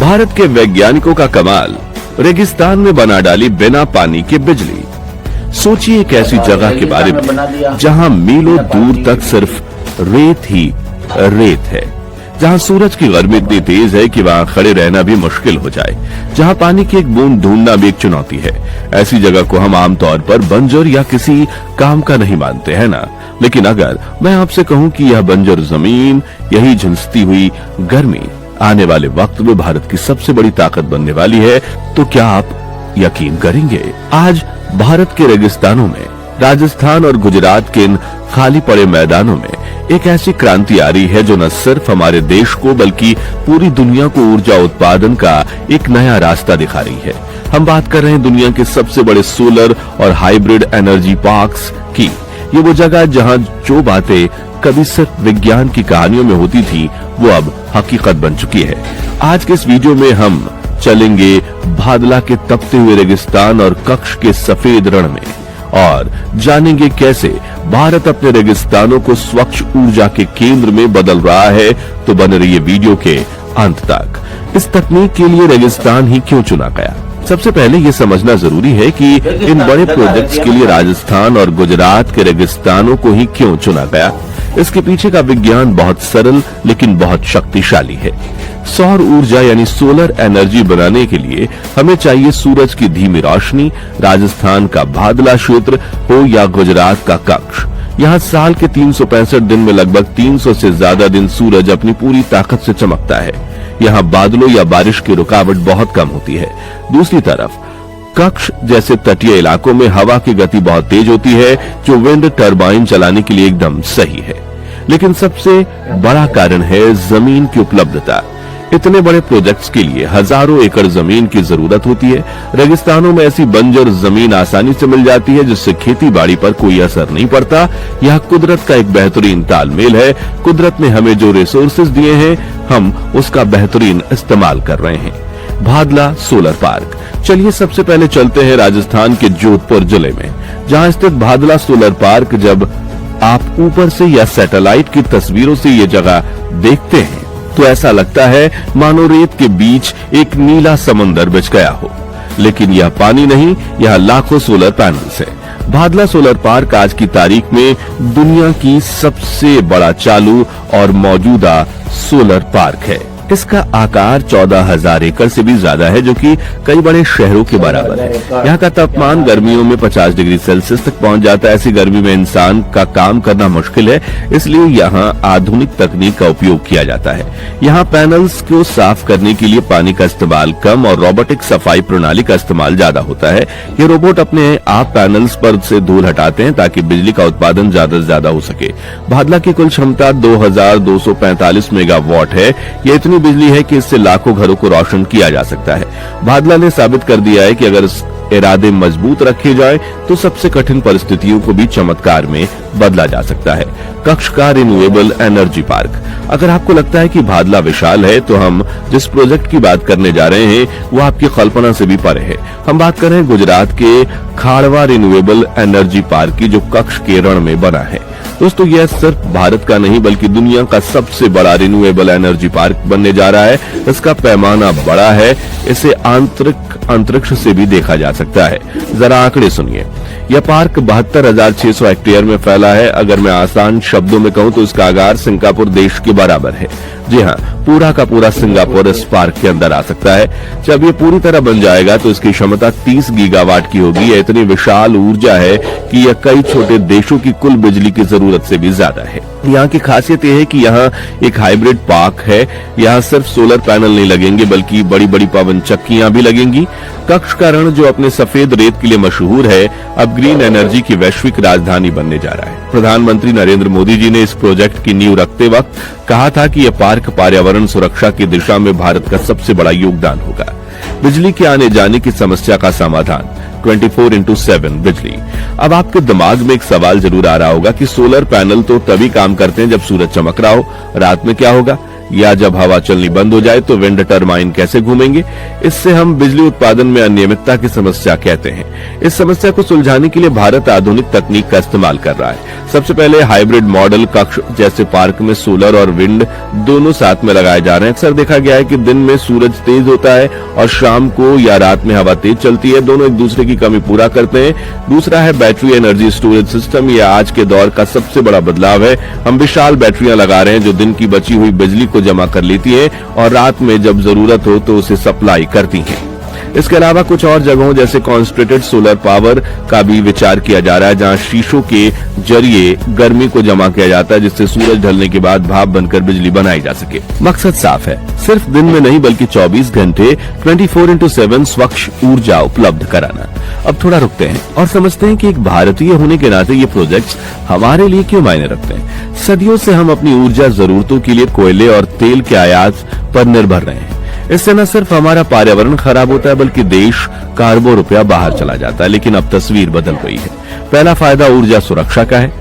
भारत के वैज्ञानिकों का कमाल, रेगिस्तान में बना डाली बिना पानी के बिजली। सोचिए एक ऐसी जगह के बारे में जहां मीलों दूर तक सिर्फ रेत ही रेत है, जहां सूरज की गर्मी इतनी तेज है कि वहां खड़े रहना भी मुश्किल हो जाए, जहां पानी की एक बूंद ढूंढना भी एक चुनौती है। ऐसी जगह को हम आमतौर पर बंजर या किसी काम का नहीं मानते हैं ना, लेकिन अगर मैं आपसे कहूं कि यह बंजर जमीन, यही झुलसती हुई गर्मी आने वाले वक्त में भारत की सबसे बड़ी ताकत बनने वाली है, तो क्या आप यकीन करेंगे? आज भारत के रेगिस्तानों में, राजस्थान और गुजरात के इन खाली पड़े मैदानों में एक ऐसी क्रांति आ रही है जो न सिर्फ हमारे देश को बल्कि पूरी दुनिया को ऊर्जा उत्पादन का एक नया रास्ता दिखा रही है। हम बात कर रहे हैं दुनिया के सबसे बड़े सोलर और हाइब्रिड एनर्जी पार्क्स की। ये वो जगह जहां जो बातें कभी सिर्फ विज्ञान की कहानियों में होती थी, वो अब हकीकत बन चुकी है। आज के इस वीडियो में हम चलेंगे भादला के तपते हुए रेगिस्तान और कच्छ के सफेद रण में और जानेंगे कैसे भारत अपने रेगिस्तानों को स्वच्छ ऊर्जा के केंद्र में बदल रहा है। तो बने रहिए वीडियो के अंत तक। इस तकनीक के लिए रेगिस्तान ही क्यों चुना गया? सबसे पहले ये समझना जरूरी है कि इन बड़े प्रोजेक्ट्स के लिए राजस्थान और गुजरात के रेगिस्तानों को ही क्यों चुना गया। इसके पीछे का विज्ञान बहुत सरल लेकिन बहुत शक्तिशाली है। सौर ऊर्जा यानी सोलर एनर्जी बनाने के लिए हमें चाहिए सूरज की धीमी रोशनी। राजस्थान का भादला क्षेत्र हो या गुजरात का कच्छ, यहाँ साल के 365 दिन में लगभग 300 से ज्यादा दिन सूरज अपनी पूरी ताकत से चमकता है। यहाँ बादलों या बारिश की रुकावट बहुत कम होती है। दूसरी तरफ कच्छ जैसे तटीय इलाकों में हवा की गति बहुत तेज होती है, जो विंड टरबाइन चलाने के लिए एकदम सही है। लेकिन सबसे बड़ा कारण है जमीन की उपलब्धता। इतने बड़े प्रोजेक्ट्स के लिए हजारों एकड़ जमीन की जरूरत होती है। रेगिस्तानों में ऐसी बंजर जमीन आसानी से मिल जाती है जिससे खेती बाड़ी पर कोई असर नहीं पड़ता। यह कुदरत का एक बेहतरीन तालमेल है। कुदरत ने हमें जो रिसोर्सेज दिए हैं, हम उसका बेहतरीन इस्तेमाल कर रहे हैं। भादला सोलर पार्क। चलिए सबसे पहले चलते हैं राजस्थान के जोधपुर जिले में, जहां स्थित भादला सोलर पार्क। जब आप ऊपर से या सैटेलाइट की तस्वीरों से ये जगह देखते हैं तो ऐसा लगता है मानो रेत के बीच एक नीला समंदर बिछ गया हो, लेकिन यह पानी नहीं, यह लाखों सोलर पैनल्स है। भादला सोलर पार्क आज की तारीख में दुनिया की सबसे बड़ा चालू और मौजूदा सोलर पार्क है। इसका आकार 14,000 एकड़ से भी ज्यादा है, जो कि कई बड़े शहरों के बराबर है। यहाँ का तापमान गर्मियों में 50 डिग्री सेल्सियस तक पहुँच जाता है। ऐसी गर्मी में इंसान का काम करना मुश्किल है, इसलिए यहाँ आधुनिक तकनीक का उपयोग किया जाता है। यहाँ पैनल्स को साफ करने के लिए पानी का इस्तेमाल कम और रोबोटिक सफाई प्रणाली का इस्तेमाल ज्यादा होता है। ये रोबोट अपने आप पैनल्स पर से धूल हटाते हैं ताकि बिजली का उत्पादन ज्यादा से ज्यादा हो सके। भादला की कुल क्षमता 2245 मेगावाट है। ये इतनी बिजली है कि इससे लाखों घरों को रोशन किया जा सकता है। भादला ने साबित कर दिया है कि अगर इरादे मजबूत रखे जाएं तो सबसे कठिन परिस्थितियों को भी चमत्कार में बदला जा सकता है। कच्छ का रिन्यूएबल एनर्जी पार्क। अगर आपको लगता है कि भादला विशाल है, तो हम जिस प्रोजेक्ट की बात करने जा रहे हैं वो आपकी कल्पना से भी परे है। हम बात कर रहे हैं गुजरात के खाड़वा रिन्यूएबल एनर्जी पार्क की, जो कच्छ के रण में बना है। दोस्तों, यह सिर्फ भारत का नहीं बल्कि दुनिया का सबसे बड़ा रिन्यूएबल एनर्जी पार्क बनने जा रहा है। इसका पैमाना बड़ा है, इसे अंतरिक्ष से भी देखा जा सकता है। जरा आंकड़े सुनिए। यह पार्क 72,600 हेक्टेयर में फैला है। अगर मैं आसान शब्दों में कहूं तो इसका आकार सिंगापुर देश के बराबर है। जी हाँ, पूरा का पूरा सिंगापुर इस पार्क के अंदर आ सकता है। जब ये पूरी तरह बन जाएगा तो इसकी क्षमता 30 गीगावाट की होगी। यह इतनी विशाल ऊर्जा है कि यह कई छोटे देशों की कुल बिजली की जरूरत से भी ज्यादा है। यहाँ की खासियत यह है कि यहाँ एक हाइब्रिड पार्क है। यहाँ सिर्फ सोलर पैनल नहीं लगेंगे बल्कि बड़ी बड़ी पवन चक्कियां भी लगेंगी। कच्छ का रण, जो अपने सफेद रेत के लिए मशहूर है, अब ग्रीन एनर्जी की वैश्विक राजधानी बनने जा रहा है। प्रधानमंत्री नरेंद्र मोदी जी ने इस प्रोजेक्ट की नींव रखते वक्त कहा था कि यह पार्क पर्यावरण सुरक्षा की दिशा में भारत का सबसे बड़ा योगदान होगा। बिजली के आने जाने की समस्या का समाधान, 24/7 बिजली। अब आपके दिमाग में एक सवाल जरूर आ रहा होगा कि सोलर पैनल तो तभी काम करते हैं जब सूरज चमक रहा हो, रात में क्या होगा? या जब हवा चलनी बंद हो जाए तो विंड टरबाइन कैसे घूमेंगे। इससे हम बिजली उत्पादन में अनियमितता की समस्या कहते हैं। इस समस्या को सुलझाने के लिए भारत आधुनिक तकनीक का इस्तेमाल कर रहा है। सबसे पहले हाइब्रिड मॉडल कक्ष जैसे पार्क में सोलर और विंड दोनों साथ में लगाए जा रहे हैं। अक्सर देखा गया है कि दिन में सूरज तेज होता है और शाम को या रात में हवा तेज चलती है, दोनों एक दूसरे की कमी पूरा करते हैं। दूसरा है बैटरी एनर्जी स्टोरेज सिस्टम। यह आज के दौर का सबसे बड़ा बदलाव है। हम विशाल बैटरियां लगा रहे हैं जो दिन की बची हुई बिजली को जमा कर लेती है और रात में जब जरूरत हो तो उसे सप्लाई करती हैं। इसके अलावा कुछ और जगहों जैसे कॉन्सेंट्रेटेड सोलर पावर का भी विचार किया जा रहा है, जहां शीशों के जरिए गर्मी को जमा किया जाता है जिससे सूरज ढलने के बाद भाप बनकर बिजली बनाई जा सके। मकसद साफ है, सिर्फ दिन में नहीं बल्कि 24 घंटे 24/7 स्वच्छ ऊर्जा उपलब्ध कराना। अब थोड़ा रुकते हैं और समझते हैं कि एक भारतीय होने के नाते ये प्रोजेक्ट्स हमारे लिए क्यों मायने रखते हैं। सदियों से हम अपनी ऊर्जा जरूरतों के लिए कोयले और तेल के आयात पर निर्भर रहे हैं। इससे न सिर्फ हमारा पर्यावरण खराब होता है बल्कि देश का अरबों रुपया बाहर चला जाता है। लेकिन अब तस्वीर बदल गई है। पहला फायदा ऊर्जा सुरक्षा का है।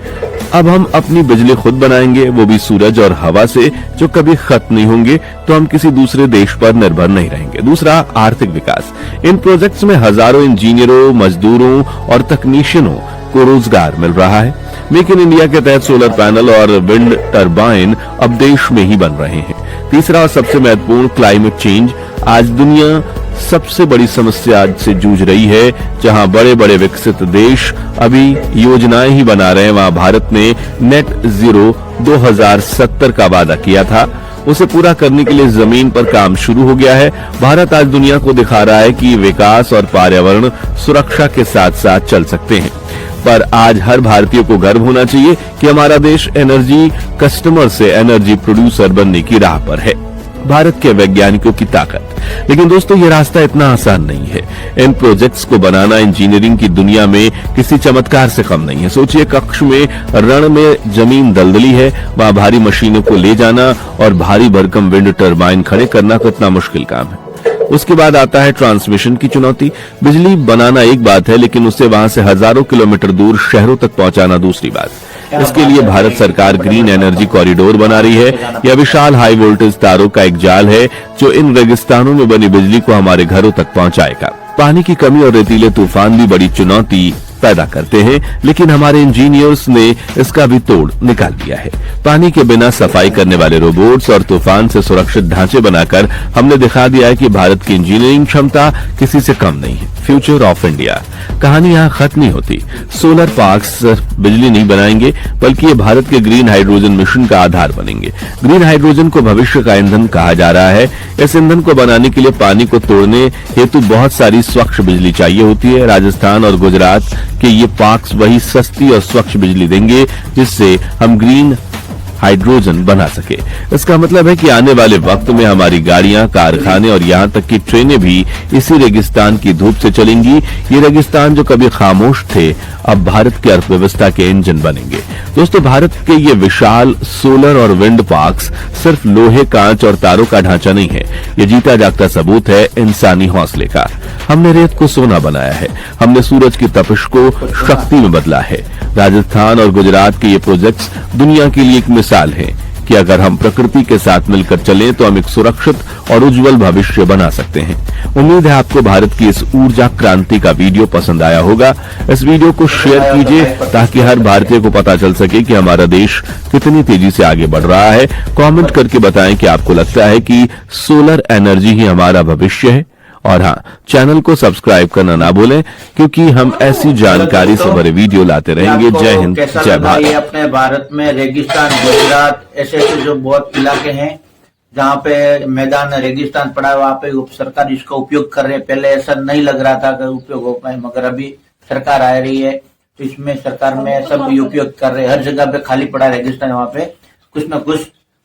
अब हम अपनी बिजली खुद बनाएंगे, वो भी सूरज और हवा से, जो कभी खत्म नहीं होंगे, तो हम किसी दूसरे देश पर निर्भर नहीं रहेंगे। दूसरा, आर्थिक विकास। इन प्रोजेक्ट्स में हजारों इंजीनियरों, मजदूरों और तकनीशियनों को रोजगार मिल रहा है। मेक इन इंडिया के तहत सोलर पैनल और विंड टरबाइन अब देश में ही बन रहे हैं। तीसरा और सबसे महत्वपूर्ण, क्लाइमेट चेंज। आज दुनिया सबसे बड़ी समस्या से जूझ रही है। जहां बड़े बड़े विकसित देश अभी योजनाएं ही बना रहे हैं, वहां भारत ने नेट जीरो 2070 का वादा किया था। उसे पूरा करने के लिए जमीन पर काम शुरू हो गया है। भारत आज दुनिया को दिखा रहा है कि विकास और पर्यावरण सुरक्षा के साथ साथ चल सकते हैं। पर आज हर भारतीय को गर्व होना चाहिए कि हमारा देश एनर्जी कस्टमर से एनर्जी प्रोड्यूसर बनने की राह पर है। भारत के वैज्ञानिकों की ताकत। लेकिन दोस्तों, ये रास्ता इतना आसान नहीं है। इन प्रोजेक्ट्स को बनाना इंजीनियरिंग की दुनिया में किसी चमत्कार से कम नहीं है। सोचिए, कक्ष में रण में जमीन दलदली है, वहां भारी मशीनों को ले जाना और भारी भरकम विंड टरबाइन खड़े करना कितना मुश्किल काम है। उसके बाद आता है ट्रांसमिशन की चुनौती। बिजली बनाना एक बात है, लेकिन उसे वहां से हजारों किलोमीटर दूर शहरों तक पहुंचाना दूसरी बात। इसके लिए भारत सरकार ग्रीन एनर्जी कॉरिडोर बना रही है। यह विशाल हाई वोल्टेज तारों का एक जाल है जो इन रेगिस्तानों में बनी बिजली को हमारे घरों तक पहुंचाएगा। पानी की कमी और रेतीले तूफान भी बड़ी चुनौती पैदा करते हैं, लेकिन हमारे इंजीनियर्स ने इसका भी तोड़ निकाल दिया है। पानी के बिना सफाई करने वाले रोबोट्स और तूफान से सुरक्षित ढांचे बनाकर हमने दिखा दिया है कि भारत की इंजीनियरिंग क्षमता किसी से कम नहीं है। Future of India. कहानी यहाँ खत्म नहीं होती। सोलर पार्क्स सिर्फ बिजली नहीं बनाएंगे बल्कि ये भारत के ग्रीन हाइड्रोजन मिशन का आधार बनेंगे। ग्रीन हाइड्रोजन को भविष्य का ईंधन कहा जा रहा है। इस ईंधन को बनाने के लिए पानी को तोड़ने हेतु बहुत सारी स्वच्छ बिजली चाहिए होती है। राजस्थान और गुजरात कि ये पार्क्स वही सस्ती और स्वच्छ बिजली देंगे जिससे हम ग्रीन हाइड्रोजन बना सके। इसका मतलब है कि आने वाले वक्त में हमारी गाड़ियां, कारखाने और यहां तक कि ट्रेनें भी इसी रेगिस्तान की धूप से चलेंगी। ये रेगिस्तान जो कभी खामोश थे अब भारत की अर्थव्यवस्था के इंजन बनेंगे। दोस्तों, भारत के ये विशाल सोलर और विंड पार्क्स सिर्फ लोहे, कांच और तारों का ढांचा नहीं है। ये जीता जागता सबूत है इंसानी हौसले का। हमने रेत को सोना बनाया है। हमने सूरज की तपिश को शक्ति में बदला है। राजस्थान और गुजरात के ये प्रोजेक्ट्स दुनिया के लिए एक मिसाल है कि अगर हम प्रकृति के साथ मिलकर चलें तो हम एक सुरक्षित और उज्जवल भविष्य बना सकते हैं। उम्मीद है आपको भारत की इस ऊर्जा क्रांति का वीडियो पसंद आया होगा। इस वीडियो को शेयर कीजिए ताकि हर भारतीय को पता चल सके कि हमारा देश कितनी तेजी से आगे बढ़ रहा है। कमेंट करके बताएं कि आपको लगता है कि सोलर एनर्जी ही हमारा भविष्य है। और हाँ, चैनल को सब्सक्राइब करना ना भूलें क्योंकि हम ऐसी जानकारी से भरे वीडियो लाते रहेंगे। जय हिंद, जय भारत। ये अपने भारत में रेगिस्तान, गुजरात ऐसे जो बहुत इलाके हैं जहाँ पे मैदान रेगिस्तान पड़ा है, वहाँ पे सरकार इसका उपयोग कर रहे हैं। पहले ऐसा नहीं लग रहा था कि उपयोग हो पाए, मगर अभी सरकार आ रही है तो इसमें सरकार में सब उपयोग कर रहे हैं। हर जगह पे खाली पड़ा रेगिस्तान, वहाँ पे कुछ न कुछ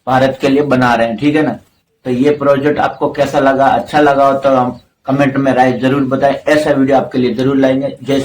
भारत के लिए बना रहे हैं। ठीक है ना। तो ये प्रोजेक्ट आपको कैसा लगा, अच्छा लगा हो तो हम कमेंट में राय जरूर बताएं। ऐसा वीडियो आपके लिए जरूर लाएंगे। जय